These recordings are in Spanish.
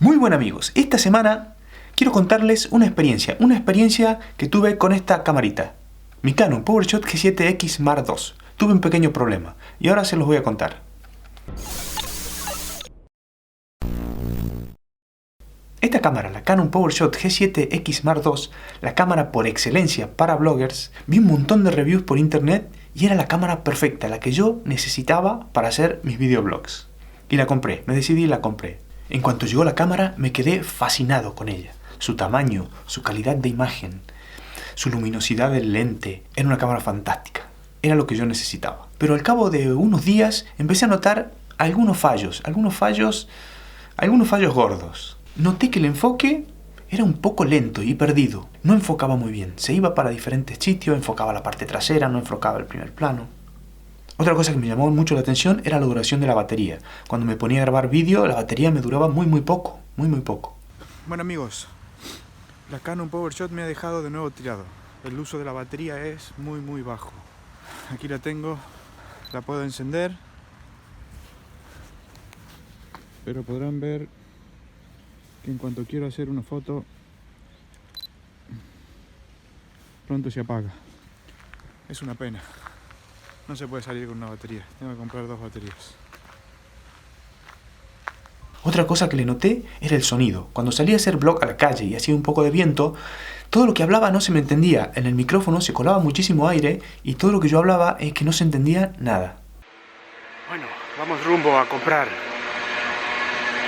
Muy buen amigos, esta semana quiero contarles una experiencia que tuve con esta camarita, mi Canon PowerShot G7X Mark II. Tuve un pequeño problema y ahora se los voy a contar. Esta cámara, la Canon PowerShot G7X Mark II, la cámara por excelencia para bloggers, vi un montón de reviews por internet y era la cámara perfecta, la que yo necesitaba para hacer mis videoblogs. Y la compré, me decidí y la compré. En cuanto llegó la cámara me quedé fascinado con ella. Su tamaño, su calidad de imagen, su luminosidad del lente, era una cámara fantástica. Era lo que yo necesitaba. Pero al cabo de unos días empecé a notar algunos fallos gordos. Noté que el enfoque era un poco lento y perdido. No enfocaba muy bien. Se iba para diferentes sitios, enfocaba la parte trasera, no enfocaba el primer plano. Otra cosa que me llamó mucho la atención era la duración de la batería. Cuando me ponía a grabar vídeo, la batería me duraba muy poco. Bueno amigos, la Canon PowerShot me ha dejado de nuevo tirado. El uso de la batería es muy bajo. Aquí la tengo, la puedo encender, pero podrán ver que en cuanto quiero hacer una foto, pronto se apaga. Es una pena. No se puede salir con una batería, tengo que comprar dos baterías. Otra cosa que le noté era el sonido. Cuando salía a hacer vlog a la calle y hacía un poco de viento, todo lo que hablaba no se me entendía. En el micrófono se colaba muchísimo aire y todo lo que yo hablaba es que no se entendía nada. Bueno, vamos rumbo a comprar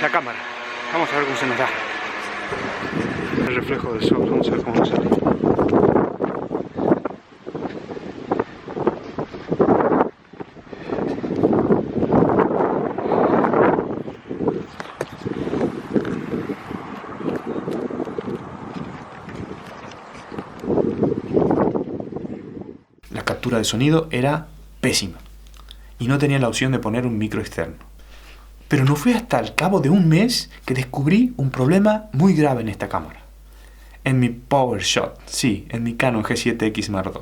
la cámara. Vamos a ver cómo se nos da. El reflejo del sol, vamos a ver cómo sale. La captura de sonido era pésima y no tenía la opción de poner un micro externo. Pero no fue hasta el cabo de un mes que descubrí un problema muy grave en esta cámara. En mi PowerShot, sí, en mi Canon G7X Mark II.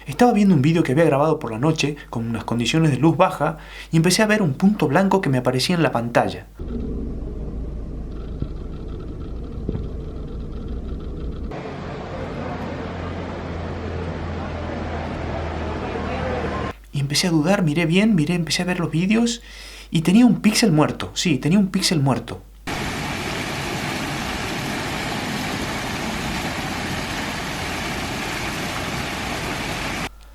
Estaba viendo un vídeo que había grabado por la noche con unas condiciones de luz baja y empecé a ver un punto blanco que me aparecía en la pantalla. Y empecé a dudar, empecé a ver los vídeos y tenía un píxel muerto. Sí, tenía un píxel muerto.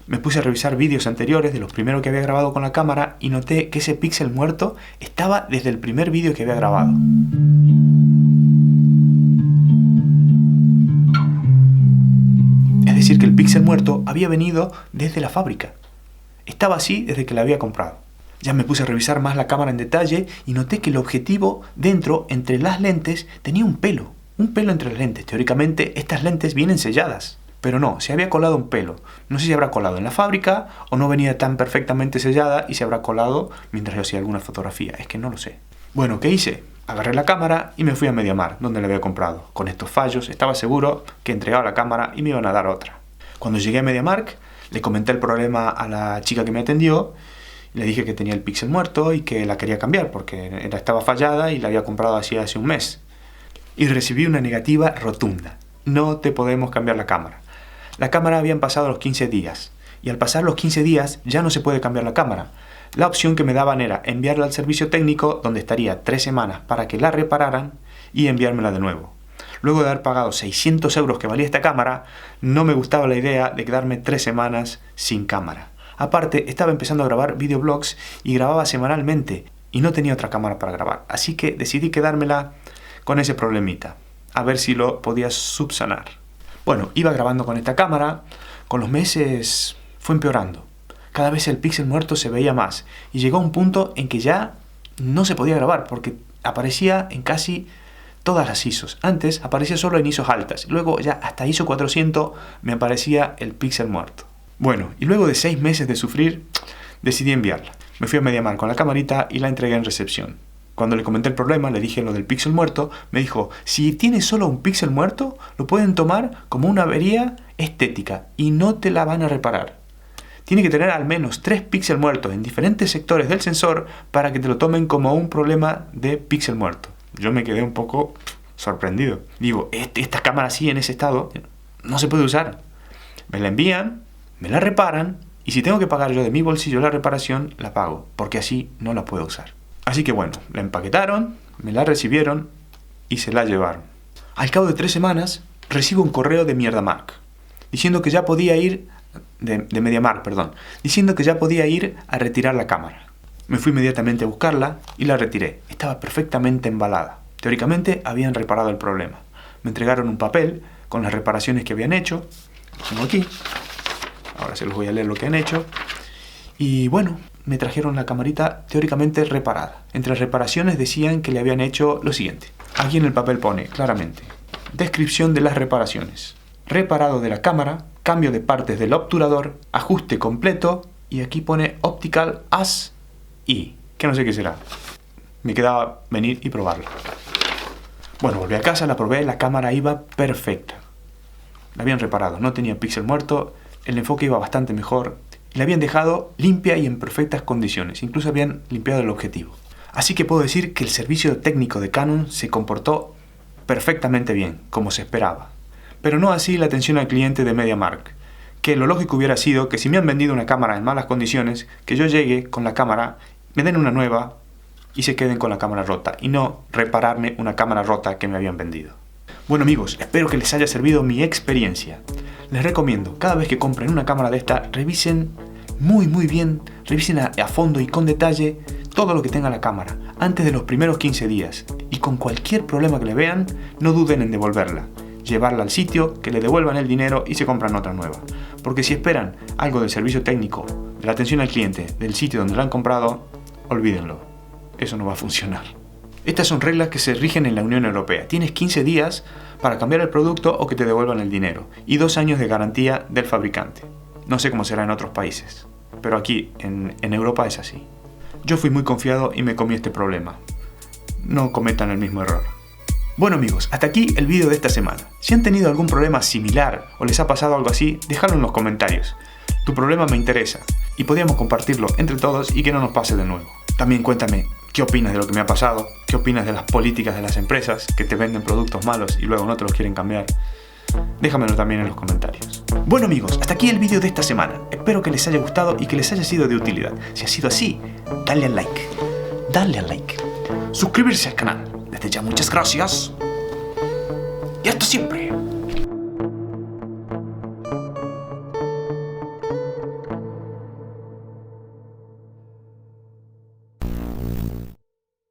Me puse a revisar vídeos anteriores de los primeros que había grabado con la cámara y noté que ese píxel muerto estaba desde el primer vídeo que había grabado. Es decir, que el píxel muerto había venido desde la fábrica. Estaba así desde que la había comprado. Ya me puse a revisar más la cámara en detalle y noté que el objetivo dentro, entre las lentes, tenía un pelo entre las lentes. Teóricamente estas lentes vienen selladas, pero no, se había colado un pelo. No sé si habrá colado en la fábrica o no venía tan perfectamente sellada y se habrá colado mientras yo hacía alguna fotografía, es que no lo sé. Bueno, ¿qué hice? Agarré la cámara y me fui a MediaMarkt, donde la había comprado. Con estos fallos estaba seguro que entregaba la cámara y me iban a dar otra. Cuando llegué a MediaMarkt, le comenté el problema a la chica que me atendió. Le dije que tenía el píxel muerto y que la quería cambiar porque estaba fallada y la había comprado así hace un mes. Y recibí una negativa rotunda. No te podemos cambiar la cámara. La cámara habían pasado los 15 días y al pasar los 15 días ya no se puede cambiar la cámara. La opción que me daban era enviarla al servicio técnico donde estaría 3 semanas para que la repararan y enviármela de nuevo. Luego de haber pagado 600 € que valía esta cámara, no me gustaba la idea de quedarme 3 semanas sin cámara. Aparte, estaba empezando a grabar videoblogs y grababa semanalmente y no tenía otra cámara para grabar. Así que decidí quedármela con ese problemita, a ver si lo podía subsanar. Bueno, iba grabando con esta cámara, con los meses fue empeorando. Cada vez el píxel muerto se veía más y llegó a un punto en que ya no se podía grabar porque aparecía en casi todas las ISOs. Antes aparecía solo en ISOs altas, luego ya hasta ISO 400 me aparecía el píxel muerto. Bueno, y luego de 6 meses de sufrir, decidí enviarla. Me fui a MediaMarkt con la camarita y la entregué en recepción. Cuando le comenté el problema, le dije lo del píxel muerto, me dijo, si tienes solo un píxel muerto, lo pueden tomar como una avería estética y no te la van a reparar. Tiene que tener al menos 3 píxeles muertos en diferentes sectores del sensor para que te lo tomen como un problema de píxel muerto. yo me quedé un poco sorprendido. Digo, esta cámara así en ese estado no se puede usar. Me la envían, me la reparan, y si tengo que pagar yo de mi bolsillo la reparación, la pago, porque así no la puedo usar. Así que bueno, la empaquetaron, me la recibieron y se la llevaron. Al cabo de 3 semanas, recibo un correo de MediaMarkt, diciendo que ya podía ir, de MediaMarkt, perdón, diciendo que ya podía ir a retirar la cámara. Me fui inmediatamente a buscarla y la retiré. Estaba perfectamente embalada. Teóricamente habían reparado el problema. Me entregaron un papel con las reparaciones que habían hecho. Lo tengo aquí. Ahora se los voy a leer lo que han hecho. Y bueno, me trajeron la camarita teóricamente reparada. Entre las reparaciones decían que le habían hecho lo siguiente. Aquí en el papel pone claramente: descripción de las reparaciones. Reparado de la cámara, cambio de partes del obturador, ajuste completo, y aquí pone Optical as y que no sé qué será. Me quedaba venir y probarla. Bueno, volví a casa, la probé, la cámara iba perfecta. La habían reparado, no tenía píxel muerto, el enfoque iba bastante mejor, y la habían dejado limpia y en perfectas condiciones, incluso habían limpiado el objetivo. Así que puedo decir que el servicio técnico de Canon se comportó perfectamente bien, como se esperaba. Pero no así la atención al cliente de MediaMarkt, que lo lógico hubiera sido que si me han vendido una cámara en malas condiciones, que yo llegue con la cámara, me den una nueva y se queden con la cámara rota, y no repararme una cámara rota que me habían vendido. Bueno amigos, espero que les haya servido mi experiencia. Les recomiendo, cada vez que compren una cámara de esta, revisen muy bien, revisen a fondo y con detalle todo lo que tenga la cámara, antes de los primeros 15 días, y con cualquier problema que le vean, no duden en devolverla, llevarla al sitio, que le devuelvan el dinero y se compran otra nueva. Porque si esperan algo del servicio técnico, de la atención al cliente, del sitio donde la han comprado, olvídenlo, eso no va a funcionar. Estas son reglas que se rigen en la Unión Europea. Tienes 15 días para cambiar el producto o que te devuelvan el dinero, y 2 años de garantía del fabricante. No sé cómo será en otros países, pero aquí en Europa es así. Yo fui muy confiado y me comí este problema. No cometan el mismo error. Bueno amigos, hasta aquí el vídeo de esta semana. Si han tenido algún problema similar o les ha pasado algo así, déjalo en los comentarios. Tu problema me interesa y podríamos compartirlo entre todos y que no nos pase de nuevo. También cuéntame qué opinas de lo que me ha pasado, qué opinas de las políticas de las empresas que te venden productos malos y luego no te los quieren cambiar. Déjamelo también en los comentarios. Bueno amigos, hasta aquí el vídeo de esta semana. Espero que les haya gustado y que les haya sido de utilidad. Si ha sido así, dale al like. Dale al like. Suscribirse al canal. Desde ya muchas gracias. Y hasta siempre.